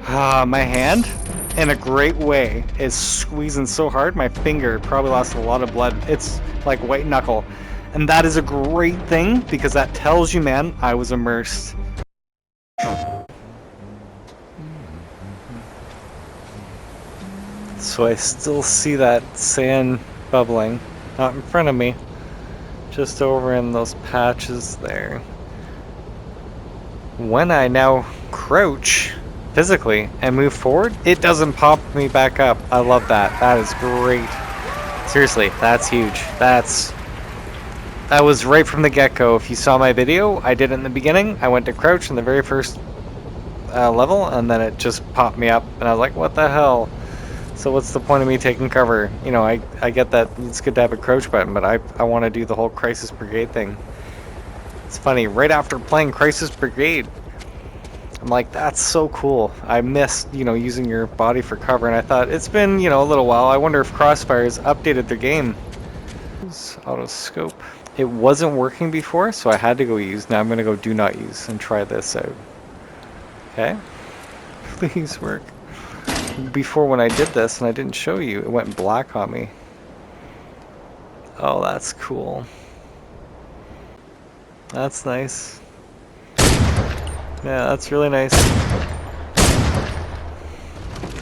My hand, in a great way, is squeezing so hard my finger probably lost a lot of blood. It's like white knuckle. And that is a great thing because that tells you, man, I was immersed. So I still see that sand bubbling, not in front of me, just over in those patches there. When I now crouch physically and move forward, it doesn't pop me back up. I love that. That is great. Seriously, that's huge. That was right from the get-go. If you saw my video, I did it in the beginning. I went to crouch in the very first level, and then it just popped me up, and I was like, what the hell? So what's the point of me taking cover? You know, I get that it's good to have a crouch button, but I want to do the whole Crisis Brigade thing. It's funny, right after playing Crisis Brigade, I'm like, that's so cool. I missed, you know, using your body for cover, and I thought, it's been, you know, a little while. I wonder if Crossfire has updated their game. Auto scope. It wasn't working before, so I had to go use. Now I'm going to go do not use and try this out. Okay? Please work. Before when I did this and I didn't show you, it went black on me. Oh, that's cool. That's nice. Yeah, that's really nice.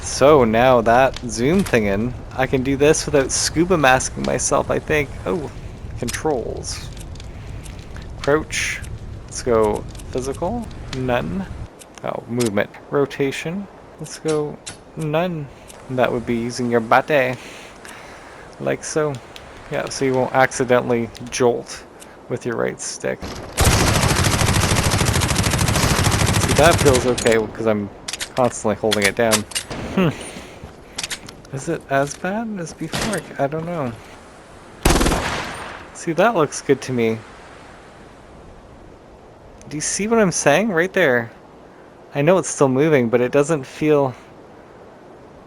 So now that zoom thing in, I can do this without scuba masking myself, I think. Oh, controls. Crouch. Let's go physical. None. Oh, movement. Rotation. Let's go none. That would be using your bate. Like so. Yeah, so you won't accidentally jolt with your right stick. See, that feels okay because I'm constantly holding it down. Is it as bad as before? I don't know. See, that looks good to me. Do you see what I'm saying? Right there. I know it's still moving, but it doesn't feel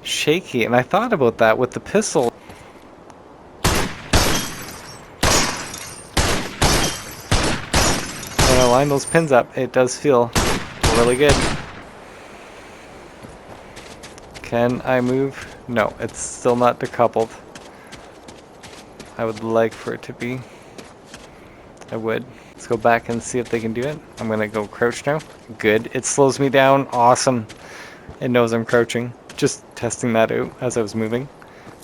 shaky. And I thought about that with the pistol. When I line those pins up, it does feel really good. Can I move? No, it's still not decoupled. I would like for it to be. I would. Let's go back and see if they can do it. I'm gonna go crouch now. Good. It slows me down. Awesome. It knows I'm crouching. Just testing that out as I was moving.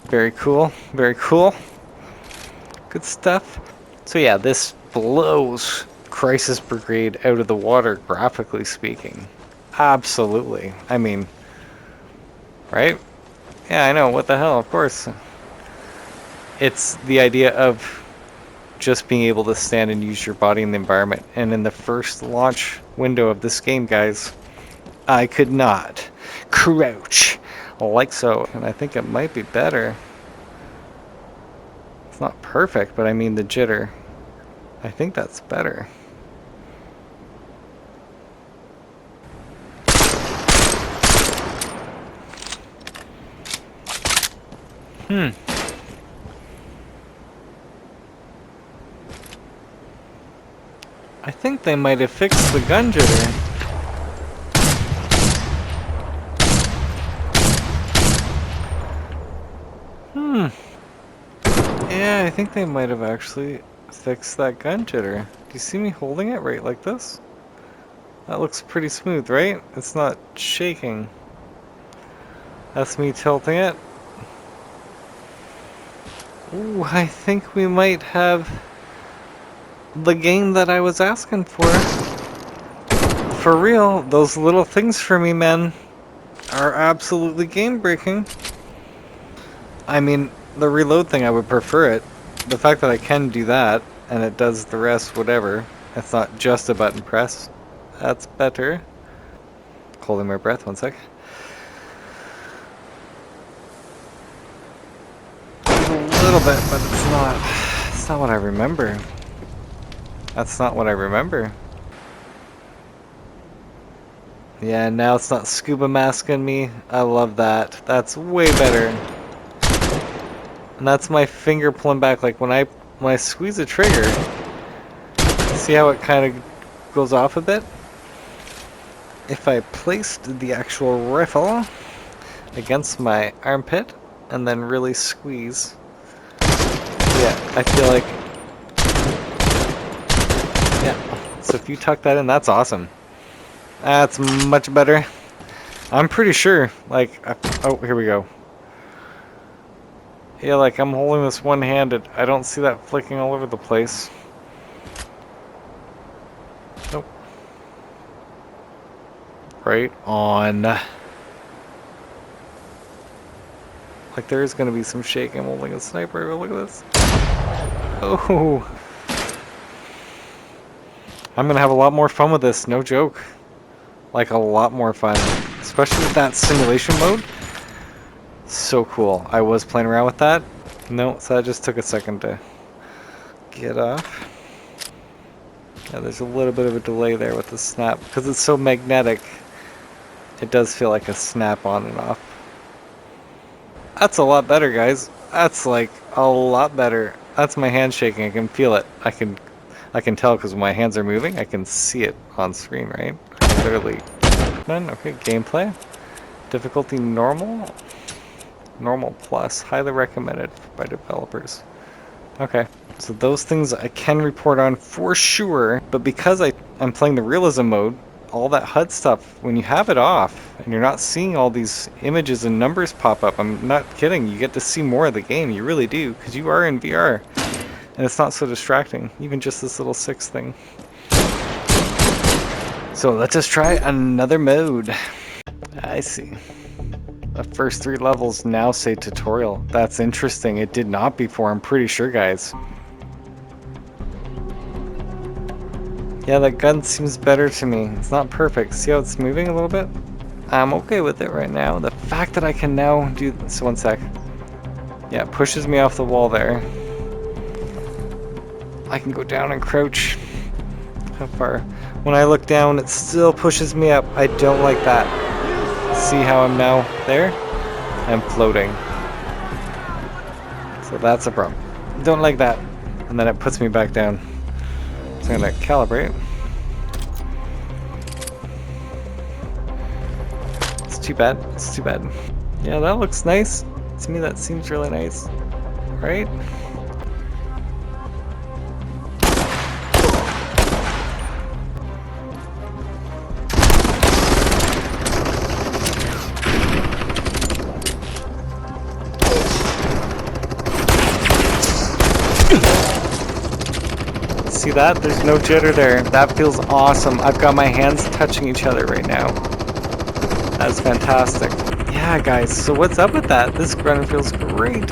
Very cool. Very cool. Good stuff. So yeah, this blows Crisis Brigade out of the water, graphically speaking. Absolutely. I mean, right? Yeah, I know. What the hell? Of course. It's the idea of just being able to stand and use your body in the environment. And in the first launch window of this game, guys, I could not crouch like so. And I think it might be better. It's not perfect, but I mean the jitter. I think that's better. I think they might have fixed the gun jitter. Yeah, I think they might have actually fixed that gun jitter. Do you see me holding it right like this? That looks pretty smooth, right? It's not shaking. That's me tilting it. Ooh, I think we might have the game that I was asking for. For real, those little things for me, man, are absolutely game-breaking. I mean, the reload thing, I would prefer it. The fact that I can do that, and it does the rest, whatever. It's not just a button press. That's better. Holding my breath, one sec. A little bit, but it's not what I remember. That's not what I remember. Yeah, now it's not scuba masking me. I love that. That's way better. And that's my finger pulling back. Like when I squeeze the trigger, see how it kind of goes off a bit? if I placed the actual rifle against my armpit and then really squeeze, yeah, I feel like, yeah, so if you tuck that in, that's awesome. That's much better. I'm pretty sure, like, oh, here we go. Yeah, like, I'm holding this one-handed. I don't see that flicking all over the place. Nope. Right on. Like, there is going to be some shaking. I'm holding a sniper. Look at this. Oh. I'm going to have a lot more fun with this. No joke. Like, a lot more fun. Especially with that simulation mode. So cool. I was playing around with that. No, so that just took a second to get off. Yeah, there's a little bit of a delay there with the snap. Because it's so magnetic, it does feel like a snap on and off. That's a lot better, guys. That's like a lot better. That's my hand shaking. I can feel it. I can tell because when my hands are moving, I can see it on screen, right? Clearly. Done. Okay, gameplay. Difficulty normal. Normal plus. Highly recommended by developers. Okay. So those things I can report on for sure, but because I'm playing the realism mode, all that HUD stuff, when you have it off and you're not seeing all these images and numbers pop up, I'm not kidding, you get to see more of the game, you really do, because you are in VR, and it's not so distracting, even just this little 6 thing. So let's just try another mode. I see. The first 3 levels now say tutorial. That's interesting, it did not before, I'm pretty sure, guys. Yeah, that gun seems better to me. It's not perfect. See how it's moving a little bit? I'm okay with it right now. The fact that I can now do this, one sec. Yeah, it pushes me off the wall there. I can go down and crouch. How far? When I look down, it still pushes me up. I don't like that. See how I'm now there? I'm floating. So that's a problem. Don't like that. And then it puts me back down. So I'm gonna calibrate. It's too bad. It's too bad. Yeah, that looks nice. To me, that seems really nice. Right? See that? There's no jitter there. That feels awesome. I've got my hands touching each other right now. That's fantastic. Yeah, guys, so what's up with that? This run feels great.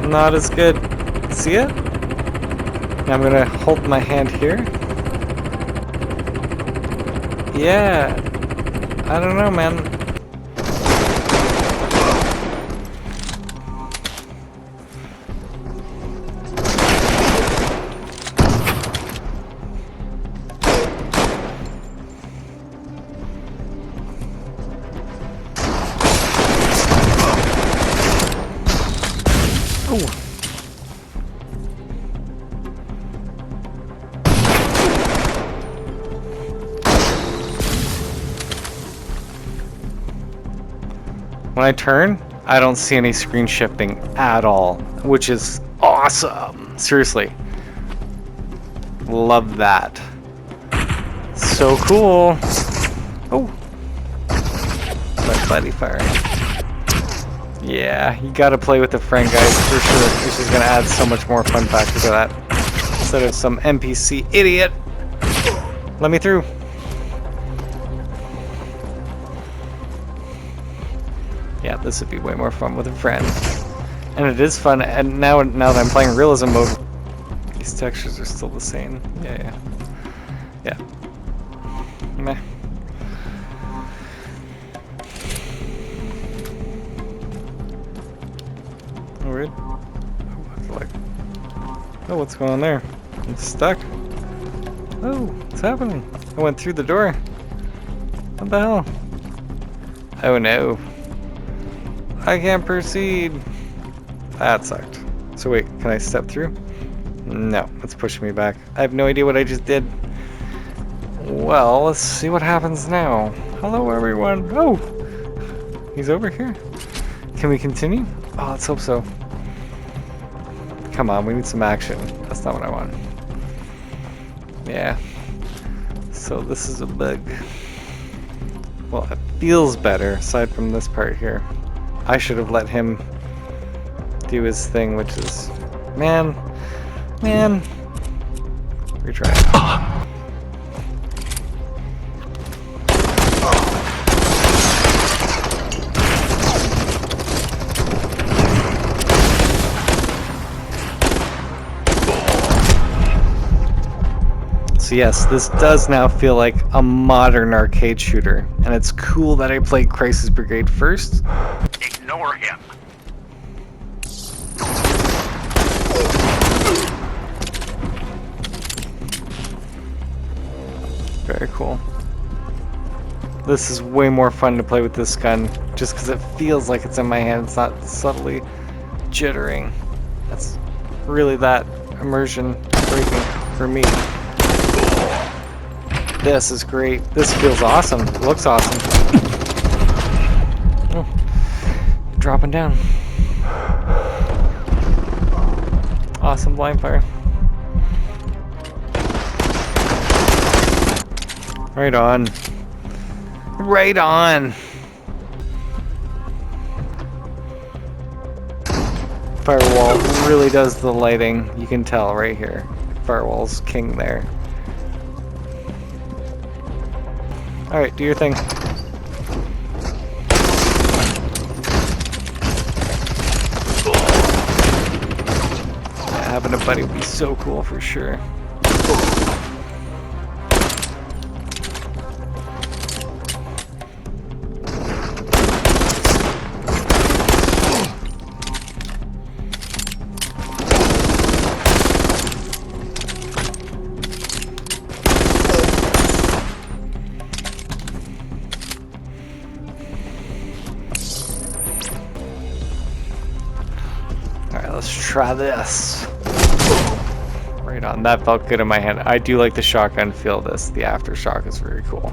Not as good. See it? Now I'm gonna hold my hand here. Yeah. I don't know, man. Oh. When I turn, I don't see any screen shifting at all, which is awesome. Seriously. Love that. So cool. Oh. My buddy firing. Yeah, you gotta play with a friend, guys, for sure. This is gonna add so much more fun factor to that. Instead of some NPC idiot. Let me through. Yeah, this would be way more fun with a friend. And it is fun, and now that I'm playing realism mode, these textures are still the same. Yeah. Meh. Oh, weird. Oh, what's going on there? I'm stuck. Oh, what's happening? I went through the door. What the hell? Oh no. I can't proceed. That sucked. So wait, can I step through? No, it's pushing me back. I have no idea what I just did. Well, let's see what happens now. Hello, everyone. Oh, he's over here. Can we continue? Oh, let's hope so. Come on, we need some action. That's not what I want. Yeah. So this is a bug. Well, it feels better, aside from this part here. I should have let him do his thing, which is... Man. Retry. So yes, this does now feel like a modern arcade shooter, and it's cool that I played Crisis Brigade first. Ignore him. Very cool. This is way more fun to play with this gun, just because it feels like it's in my hand. It's not subtly jittering. That's really that immersion breaking for me. This is great. This feels awesome. It looks awesome. Oh, dropping down. Awesome blind fire. Right on. Right on. Firewall really does the lighting. You can tell right here. Firewall's king there. Alright, do your thing. Yeah, having a buddy would be so cool for sure. Alright, let's try this. Right on, that felt good in my hand. I do like the shotgun feel of this. The aftershock is very cool.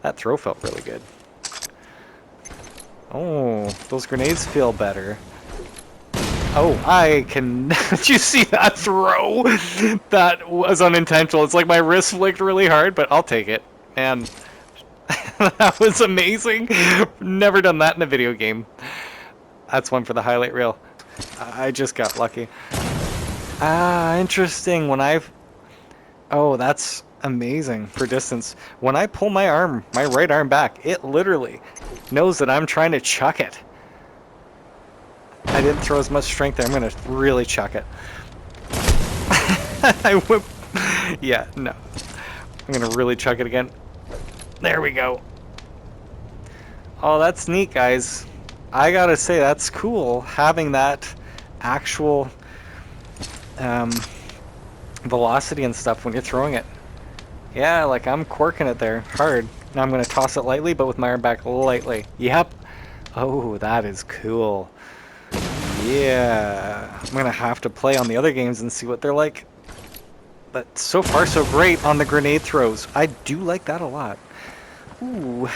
That throw felt really good. Oh, those grenades feel better. Oh, I can... Did you see that throw? That was unintentional. It's like my wrist flicked really hard, but I'll take it. And that was amazing. Never done that in a video game. That's one for the highlight reel. I just got lucky. Ah, interesting. When I've... Oh, that's amazing for distance. When I pull my arm, my right arm back, it literally knows that I'm trying to chuck it. I didn't throw as much strength there. I'm going to really chuck it. I whip. Yeah, no. I'm going to really chuck it again. There we go. Oh, that's neat, guys. I got to say, that's cool having that actual velocity and stuff when you're throwing it. Yeah, like I'm quirking it there hard. Now I'm going to toss it lightly, but with my arm back lightly. Yep. Oh, that is cool. Yeah. I'm going to have to play on the other games and see what they're like. But so far so great on the grenade throws. I do like that a lot. Ooh.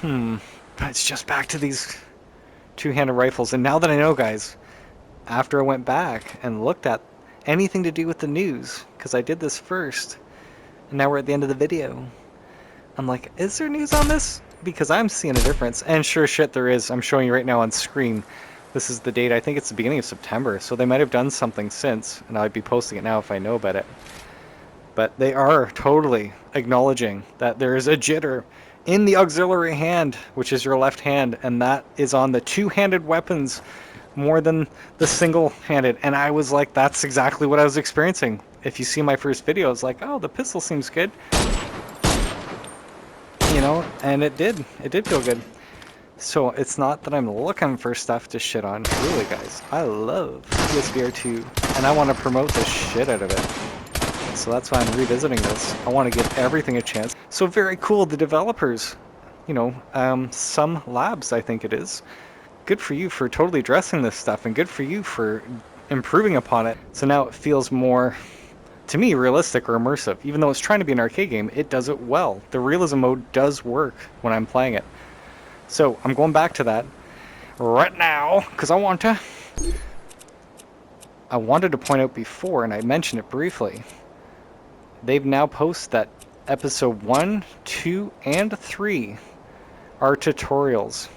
But it's just back to these two-handed rifles. And now that I know, guys, after I went back and looked at anything to do with the news, because I did this first, and now we're at the end of the video. I'm like, is there news on this? Because I'm seeing a difference, and sure shit there is. I'm showing you right now on screen. This is the date, I think it's the beginning of September, so they might have done something since, and I'd be posting it now if I know about it. But they are totally acknowledging that there is a jitter in the auxiliary hand, which is your left hand, and that is on the two-handed weapons more than the single-handed. And I was like, that's exactly what I was experiencing. If you see my first video, it's like, oh, the pistol seems good. You know, and it did feel good. So it's not that I'm looking for stuff to shit on. Really, guys, I love PSVR2, and I want to promote the shit out of it. So that's why I'm revisiting this. I want to give everything a chance. So very cool, the developers. You know, some labs, I think it is. Good for you for totally addressing this stuff, and good for you for improving upon it. So now it feels more, to me, realistic or immersive. Even though it's trying to be an arcade game, it does it well. The realism mode does work when I'm playing it. So I'm going back to that right now because I wanted to point out before, and I mentioned it briefly. They've now posted that episode 1, 2, and 3 are tutorials.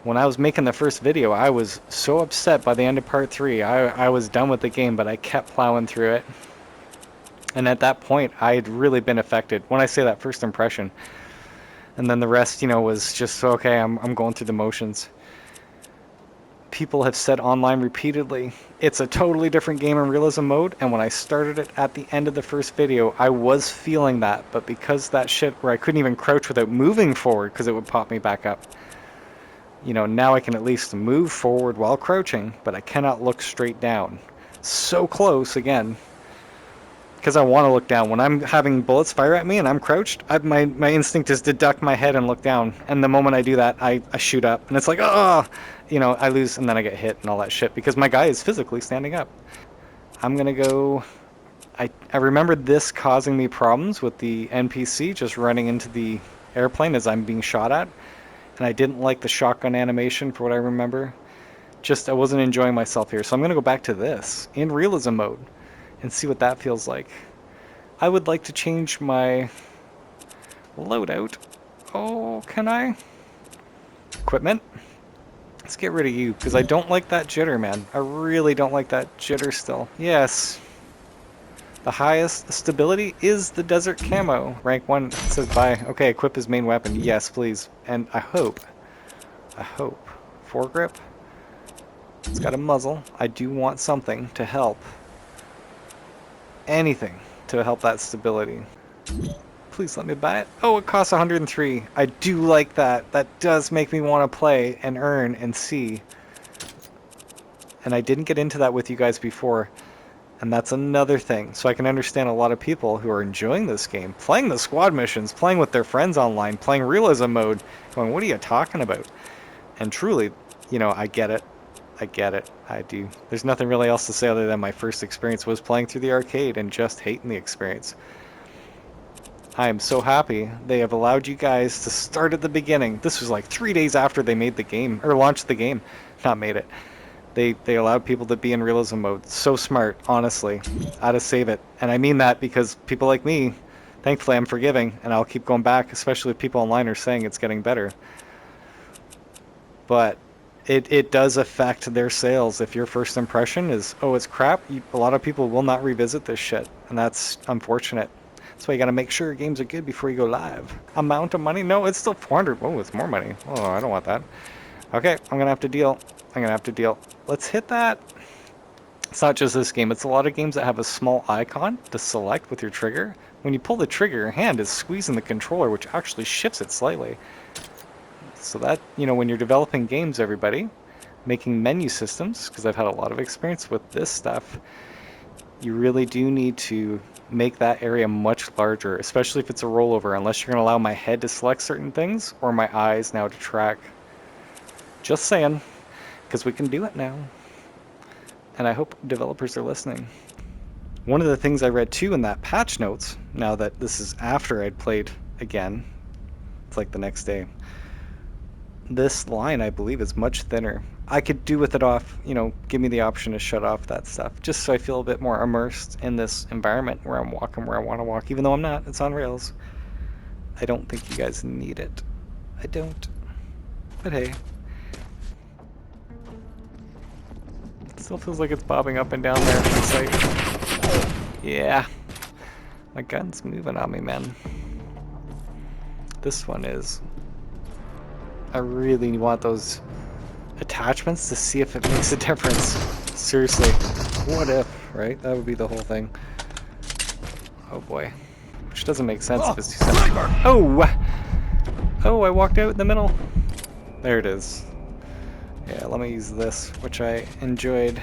When I was making the first video, I was so upset by the end of part 3. I was done with the game, but I kept plowing through it. And at that point, I had really been affected. When I say that first impression. And then the rest, you know, was just, okay, I'm going through the motions. People have said online repeatedly, it's a totally different game in realism mode, and when I started it at the end of the first video, I was feeling that, but because that shit where I couldn't even crouch without moving forward because it would pop me back up, you know, now I can at least move forward while crouching, but I cannot look straight down. So close, again. Because I want to look down. When I'm having bullets fire at me and I'm crouched, my instinct is to duck my head and look down. And the moment I do that, I shoot up. And it's like, oh, you know, I lose and then I get hit and all that shit. Because my guy is physically standing up. I'm going to go... I remember this causing me problems with the NPC just running into the airplane as I'm being shot at. And I didn't like the shotgun animation for what I remember. Just, I wasn't enjoying myself here. So I'm going to go back to this in realism mode. And see what that feels like. I would like to change my loadout. Oh, can I? Equipment. Let's get rid of you, because I don't like that jitter, man. I really don't like that jitter still. Yes. The highest stability is the desert camo. Rank 1 says buy. Okay, equip his main weapon. Yes, please. And I hope. Foregrip. It's got a muzzle. I do want something to help. Anything to help that stability. Please let me buy it. Oh, it costs 103. I do like that. That does make me want to play and earn and see. And I didn't get into that with you guys before. And that's another thing. So I can understand a lot of people who are enjoying this game, playing the squad missions, playing with their friends online, playing realism mode, going, what are you talking about? And truly, you know, I get it. I get it. I do. There's nothing really else to say other than my first experience was playing through the arcade and just hating the experience. I am so happy they have allowed you guys to start at the beginning. This was like 3 days after they made the game, or launched the game. Not made it. They allowed people to be in realism mode. So smart, honestly. How to save it. And I mean that because people like me, thankfully I'm forgiving, and I'll keep going back, especially if people online are saying it's getting better. But it does affect their sales. If your first impression is, oh, it's crap, a lot of people will not revisit this shit, and that's unfortunate. That's why you gotta make sure your games are good before you go live. Amount of money? No, it's still 400. Oh, it's more money. Oh, I don't want that. Okay, I'm gonna have to deal. Let's hit that. It's not just this game. It's a lot of games that have a small icon to select with your trigger. When you pull the trigger, your hand is squeezing the controller, which actually shifts it slightly. So that, you know, when you're developing games, everybody, making menu systems, because I've had a lot of experience with this stuff, you really do need to make that area much larger, especially if it's a rollover, unless you're going to allow my head to select certain things, or my eyes now to track. Just saying, because we can do it now. And I hope developers are listening. One of the things I read too in that patch notes, now that this is after I'd played again, it's like the next day, this line, I believe, is much thinner. I could do with it off, you know, give me the option to shut off that stuff, just so I feel a bit more immersed in this environment where I'm walking where I want to walk, even though I'm not. It's on rails. I don't think you guys need it. I don't. But hey. It still feels like it's bobbing up and down there. It's like, yeah. My gun's moving on me, man. This one is. I really want those attachments to see if it makes a difference. Seriously. What if, right? That would be the whole thing. Oh boy. Which doesn't make sense if it's too simple. Oh! Oh, I walked out in the middle. There it is. Yeah, let me use this, which I enjoyed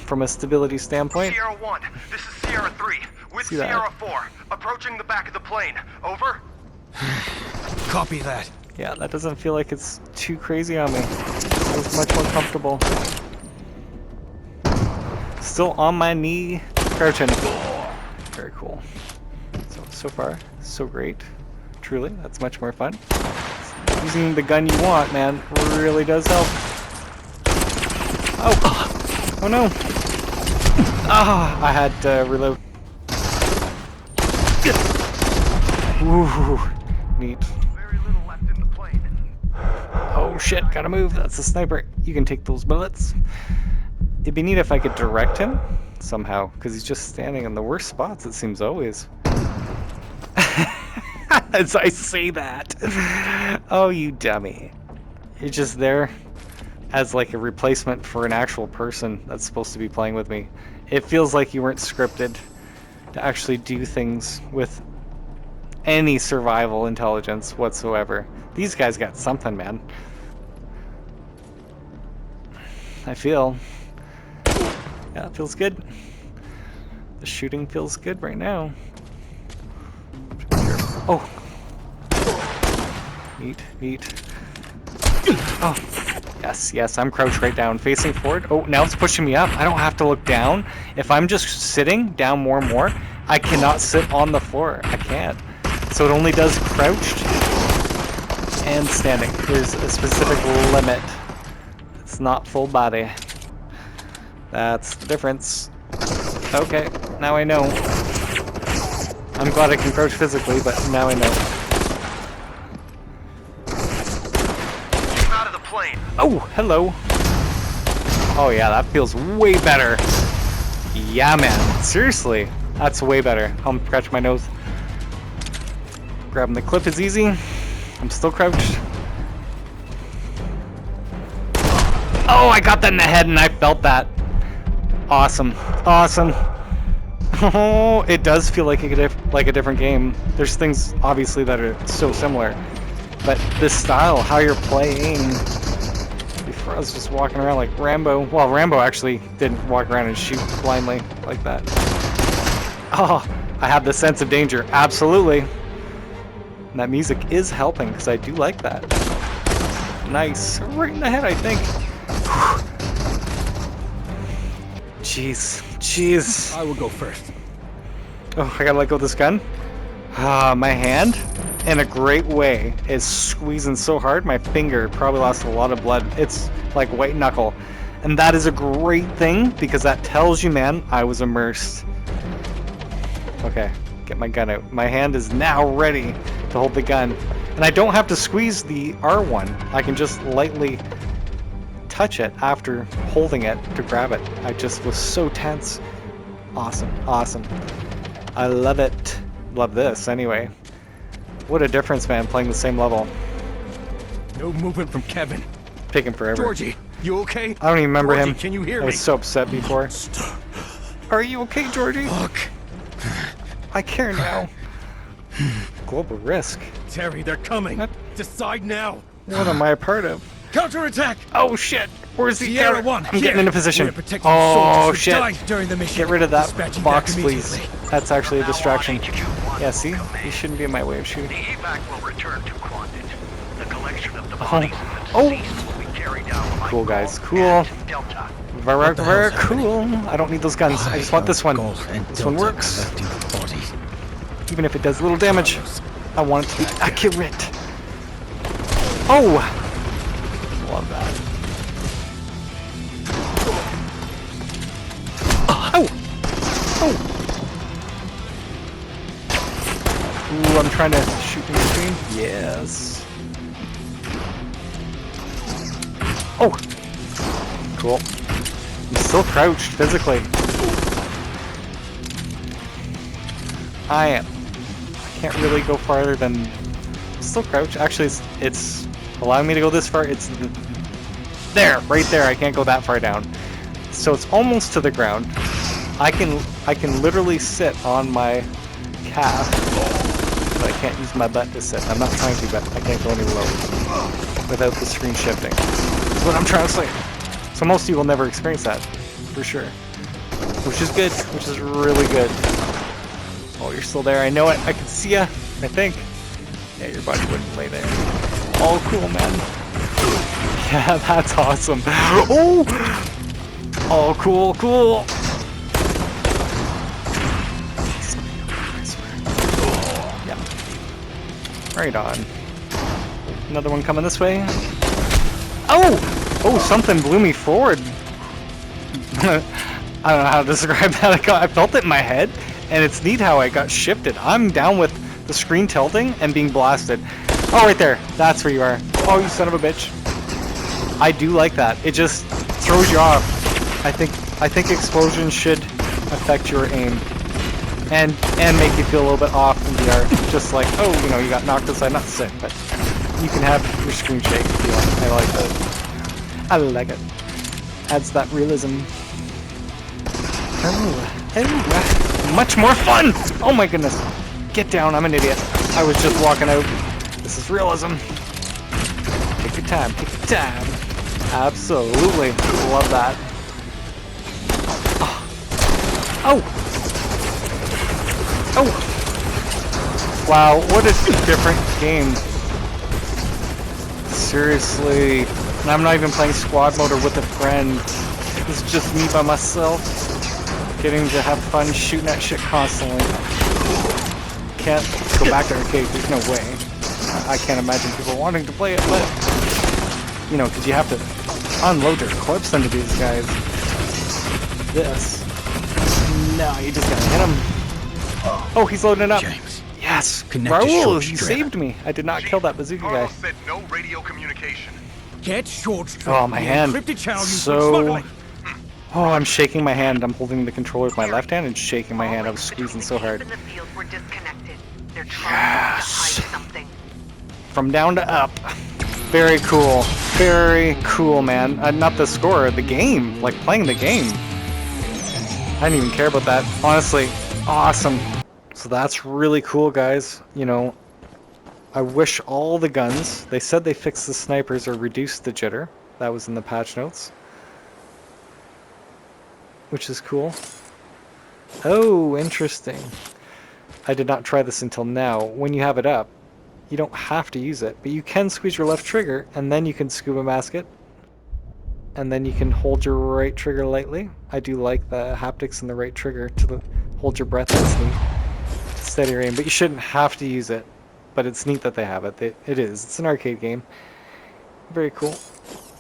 from a stability standpoint. Sierra 1, this is Sierra 3, with Sierra 4, approaching the back of the plane. Over? Copy that. Yeah, that doesn't feel like it's too crazy on me. It feels much more comfortable. Still on my knee, crouching. Very cool. So far, so great. Truly, that's much more fun. Using the gun you want, man, really does help. Oh! Oh no! Ah! I had to reload. Ooh, neat. Very little left in the plane. Oh shit, gotta move. That's a sniper. You can take those bullets. It'd be neat if I could direct him somehow, because he's just standing in the worst spots, it seems always. As I say that. Oh, you dummy. You're just there as like a replacement for an actual person that's supposed to be playing with me. It feels like you weren't scripted to actually do things with any survival intelligence whatsoever. These guys got something, man. I feel. Yeah, it feels good. The shooting feels good right now. Oh. Neat. Oh. Yes, I'm crouched right down, facing forward. Oh, now it's pushing me up. I don't have to look down. If I'm just sitting down more and more, I cannot sit on the floor. I can't. So it only does crouched and standing. There's a specific limit. It's not full body. That's the difference. Okay, now I know. I'm glad I can crouch physically, but now I know. Out of the plane. Oh, hello. Oh yeah, that feels way better. Yeah, man. Seriously, that's way better. I'll scratch my nose. Grabbing the clip is easy. I'm still crouched. Oh, I got that in the head and I felt that. Awesome. Oh, it does feel like a different game. There's things obviously that are so similar, but this style, how you're playing. Before I was just walking around like Rambo. Well, Rambo actually didn't walk around and shoot blindly like that. Oh, I have the sense of danger. Absolutely. And that music is helping because I do like that. Nice. Right in the head, I think. Jeez. I will go first. Oh, I gotta let go of this gun. My hand, in a great way, is squeezing so hard, my finger probably lost a lot of blood. It's like white knuckle. And that is a great thing, because that tells you, man, I was immersed. Okay, get my gun out. My hand is now ready to hold the gun. And I don't have to squeeze the R1. I can just lightly touch it after holding it to grab it. I just was so tense. Awesome. I love it. Love this, anyway. What a difference, man, playing the same level. No movement from Kevin. Taking forever. Georgie, you okay? I don't even remember Georgie, him. Can you hear I me? was so upset before. Are you okay, Georgie? Look. I care now. Global risk. Terry, they're coming. What? Decide now. What am I a part of? Counterattack. Oh shit! Where's the Sierra counter? 1, I'm getting into position. We're protecting Oh soldiers who shit! died during the mission. Get rid of that Dispatching box, back please. immediately. That's actually a distraction. Now on HQ1, Yeah, see? Command. You shouldn't be in my way of shooting. The evac will return to Quantit. The collection of the Oh. bodies of the deceased will be carried out by Cool, guys. Golf Cool. and Delta. Very cool. I don't need those guns. I just want this one. Golf and This one Delta works. collecting the bodies. Even if it does little damage. I want it to be accurate. Oh! Love that. Oh! Oh! Ooh, I'm trying to shoot in between. Yes. Oh! Cool. I'm still crouched physically. I can't really go farther than still crouched. Actually, it's allowing me to go this far. It's there, right there. I can't go that far down. So it's almost to the ground. I can literally sit on my calf, but I can't use my butt to sit. I'm not trying to, but I can't go any lower without the screen shifting. That's what I'm trying to say. So most of you will never experience that, for sure. Which is good, which is really good. Oh, you're still there. I know it. I can see ya, I think. Yeah, your body wouldn't lay there. Oh, cool, man. Yeah, that's awesome. Oh! Oh, cool, cool. Yeah. Right on. Another one coming this way. Oh! Oh, something blew me forward. I don't know how to describe that. I felt it in my head, and it's neat how I got shifted. I'm down with the screen tilting and being blasted. Oh, right there. That's where you are. Oh, you son of a bitch. I do like that. It just throws you off. I think explosions should affect your aim and make you feel a little bit off in VR. Just like, oh, you know, you got knocked aside, not sick, but you can have your screen shake if you want. I like that. I like it. Adds that realism. Oh, much more fun! Oh my goodness. Get down, I'm an idiot. I was just walking out. This is realism. Take your time, take your time. Absolutely. Love that. Oh! Oh! Wow, what a different game. Seriously. And I'm not even playing squad mode or with a friend. It's just me by myself. Getting to have fun shooting at shit constantly. Can't go back to arcade, there's no way. I can't imagine people wanting to play it, but you know, because you have to unload your clips into these guys. This. No, you just gotta hit him. Oh, he's loading it up. James. Yes. Connect to Raoul, short you strap. saved me. I did not kill that bazooka guy. Carlos said no radio communication. Get short strap. Oh, my hand. Encrypted channel used for So... smuggling. Oh, I'm shaking my hand. I'm holding the controller with my left hand and shaking my hand. I was squeezing so hard. Yes. From down to up. Very cool. Very cool, man. Not the score, the game. Like, playing the game. I didn't even care about that. Honestly, awesome. So that's really cool, guys. You know, I wish all the guns... They said they fixed the snipers or reduced the jitter. That was in the patch notes. Which is cool. Oh, interesting. I did not try this until now. When you have it up, you don't have to use it, but you can squeeze your left trigger, and then you can scuba mask it. And then you can hold your right trigger lightly. I do like the haptics in the right trigger to hold your breath. That's neat. Steady your aim, but you shouldn't have to use it. But it's neat that they have it. It is. It's an arcade game. Very cool.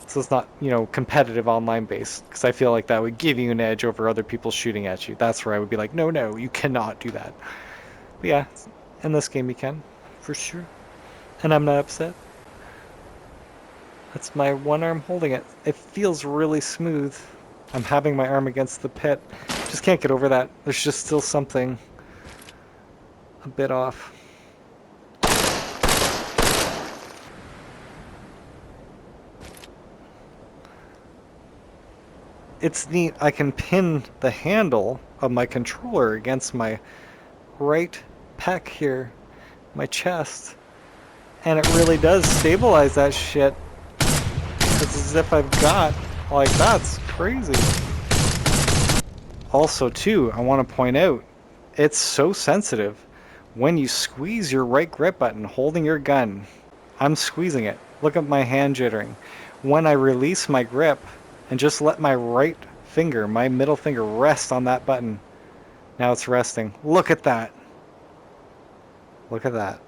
So it's not, you know, competitive online based, because I feel like that would give you an edge over other people shooting at you. That's where I would be like, no, you cannot do that. But yeah, in this game you can, for sure. And I'm not upset. That's my one arm holding it. It feels really smooth. I'm having my arm against the pit. Just can't get over that. There's just still something a bit off. It's neat, I can pin the handle of my controller against my right pec here, my chest, and it really does stabilize that shit. It's as if I've got, like, that's crazy. Also too, I want to point out, it's so sensitive. When you squeeze your right grip button holding your gun, I'm squeezing it. Look at my hand jittering. When I release my grip, and just let my right finger, my middle finger, rest on that button. Now it's resting. Look at that. Look at that.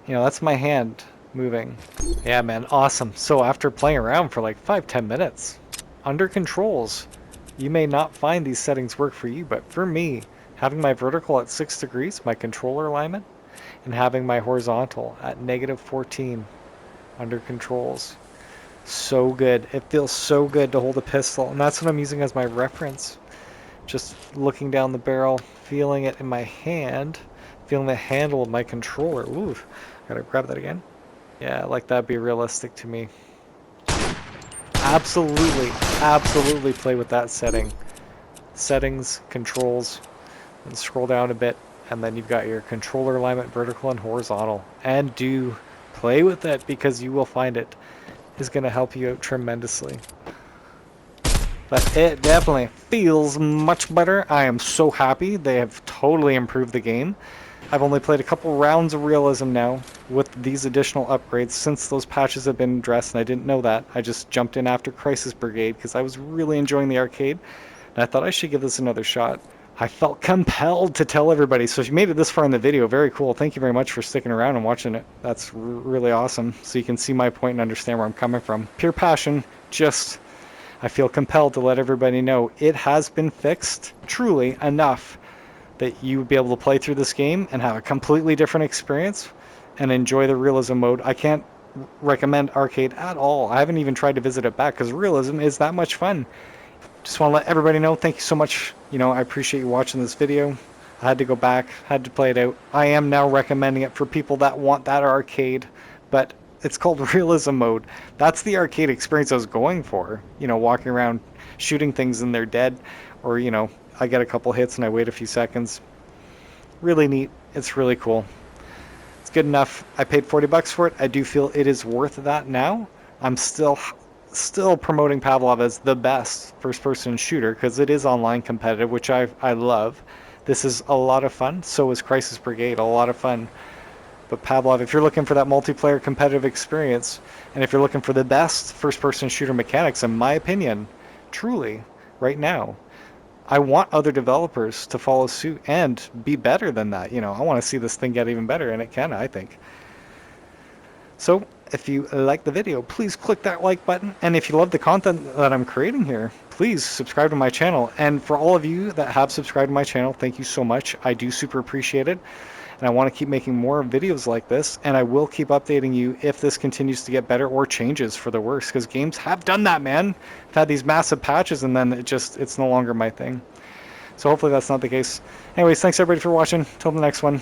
You know, that's my hand moving. Yeah, man, awesome. So after playing around for like 5-10 minutes, under controls, you may not find these settings work for you, but for me, having my vertical at 6 degrees, my controller alignment, and having my horizontal at -14 under controls, so good. It feels so good to hold a pistol, and that's what I'm using as my reference. Just looking down the barrel, feeling it in my hand, feeling the handle of my controller. Ooh, gotta grab that again. Yeah, like that'd be realistic to me. Absolutely, absolutely play with that setting. Settings, controls, and scroll down a bit, and then you've got your controller alignment, vertical and horizontal. And do play with it, because you will find it is going to help you out tremendously. But it definitely feels much better. I am so happy. They have totally improved the game. I've only played a couple rounds of realism now with these additional upgrades since those patches have been addressed, and I didn't know that. I just jumped in after Crisis Brigade because I was really enjoying the arcade, and I thought I should give this another shot. I felt compelled to tell everybody. So if you made it this far in the video, very cool. Thank you very much for sticking around and watching it. That's really awesome. So you can see my point and understand where I'm coming from. Pure passion, just... I feel compelled to let everybody know it has been fixed, truly, enough that you would be able to play through this game and have a completely different experience and enjoy the realism mode. I can't recommend arcade at all. I haven't even tried to visit it back because realism is that much fun. Just want to let everybody know, thank you so much. You know, I appreciate you watching this video. I had to go back, had to play it out. I am now recommending it for people that want that arcade, but it's called realism mode. That's the arcade experience I was going for. You know, walking around shooting things and they're dead, or, you know, I get a couple hits and I wait a few seconds. Really neat. It's really cool. It's good enough. I paid $40 for it. I do feel it is worth that now. I'm still promoting Pavlov as the best first-person shooter because it is online competitive, which I love. This is a lot of fun. So is Crisis Brigade, a lot of fun. But Pavlov, if you're looking for that multiplayer competitive experience, and if you're looking for the best first-person shooter mechanics, in my opinion, truly, right now, I want other developers to follow suit and be better than that. You know, I want to see this thing get even better, and it can, I think. So, if you like the video, please click that like button. And if you love the content that I'm creating here, please subscribe to my channel. And for all of you that have subscribed to my channel, thank you so much. I do super appreciate it. And I want to keep making more videos like this. And I will keep updating you if this continues to get better or changes for the worse. Because games have done that, man. I've had these massive patches and then it's no longer my thing. So hopefully that's not the case. Anyways, thanks everybody for watching. Till the next one.